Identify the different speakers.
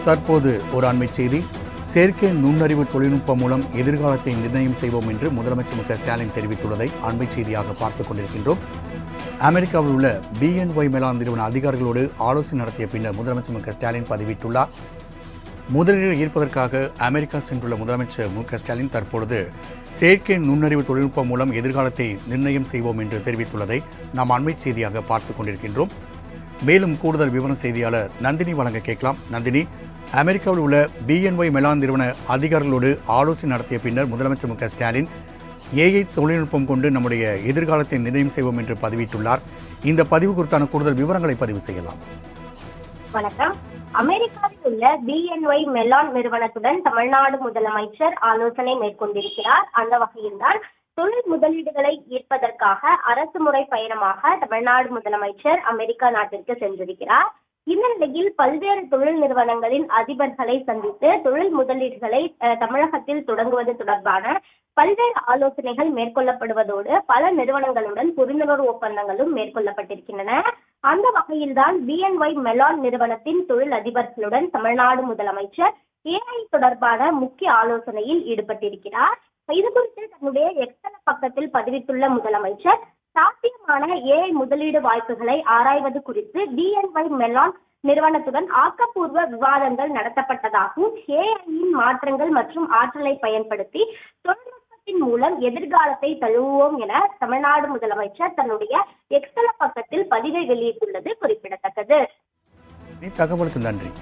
Speaker 1: தற்போது ஒரு அண்மைச் செய்தி. செயற்கை நுண்ணறிவு தொழில்நுட்பம் மூலம் எதிர்காலத்தை நிர்ணயம் செய்வோம் என்று முதலமைச்சர் மு க ஸ்டாலின் தெரிவித்துள்ளதை அண்மைச் செய்தியாக பார்த்துக் கொண்டிருக்கின்றோம். அமெரிக்காவில் உள்ள BNY மெலான் நிறுவன அதிகாரிகளோடு ஆலோசனை நடத்திய பின்னர் முதலமைச்சர் மு க ஸ்டாலின் பதிவிட்டுள்ளார். முதலீடு ஈர்ப்பதற்காக அமெரிக்கா சென்றுள்ள முதலமைச்சர் மு க ஸ்டாலின் தற்பொழுது செயற்கை நுண்ணறிவு தொழில்நுட்பம் மூலம் எதிர்காலத்தை நிர்ணயம் செய்வோம் என்று தெரிவித்துள்ளதை நாம் அண்மைச் செய்தியாக பார்த்துக் கொண்டிருக்கின்றோம். மேலும் கூடுதல் விவரம் செய்தியாளர் நந்தினி வழங்க கேட்கலாம். நந்தினி, அமெரிக்காவில் உள்ள BNY மெலான் நிறுவன அதிகாரிகளோடு ஆலோசனை நடத்திய பின்னர் முதலமைச்சர் மு க ஸ்டாலின் AI தொழில்நுட்பம் கொண்டு நம்முடைய எதிர்காலத்தை நிர்ணயம் செய்வோம் என்று பதிவிட்டுள்ளார். இந்த பதிவு குறித்தான கூடுதல் விவரங்களை பதிவு செய்யலாம்.
Speaker 2: வணக்கம். அமெரிக்காவில் உள்ள BNY மெலான் நிறுவனத்துடன் தமிழ்நாடு முதலமைச்சர் ஆலோசனை மேற்கொண்டிருக்கிறார். அந்த வகையில்தான் தொழில் முதலீடுகளை ஈர்ப்பதற்காக அரசு முறை பயணமாக தமிழ்நாடு முதலமைச்சர் அமெரிக்கா நாட்டிற்கு சென்றிருக்கிறார். இந்த நிலையில் பல்வேறு தொழில் நிறுவனங்களின் அதிபர்களை சந்தித்து தொழில் முதலீடுகளை தமிழகத்தில் தொடங்குவது தொடர்பான பல்வேறு ஆலோசனைகள் மேற்கொள்ளப்படுவதோடு பல நிறுவனங்களுடன் புரிந்துணர்வு ஒப்பந்தங்களும் மேற்கொள்ளப்பட்டிருக்கின்றன. அந்த வகையில்தான் BNY மெலான் நிறுவனத்தின் தொழில் அதிபர்களுடன் தமிழ்நாடு முதலமைச்சர் AI தொடர்பான முக்கிய ஆலோசனையில் ஈடுபட்டிருக்கிறார். இது குறித்து தன்னுடைய எக்ஸல பக்கத்தில் பதிவிட்டுள்ள முதலமைச்சர் சாத்தியமான AI முதலீடு வாய்ப்புகளை ஆராய்வது குறித்து BNY மெலான் நிறுவனத்துடன் ஆக்கப்பூர்வ விவாதங்கள் நடத்தப்பட்டதாகவும் AI-யின் மாற்றங்கள் மற்றும் ஆற்றலை பயன்படுத்தி தொழில்நுட்பத்தின் மூலம் எதிர்காலத்தை தழுவுவோம் என தமிழ்நாடு முதலமைச்சர் தன்னுடைய எக்ஸல பக்கத்தில் பதிவை வெளியிட்டுள்ளது குறிப்பிடத்தக்கது.
Speaker 1: தகவலுக்கு நன்றி.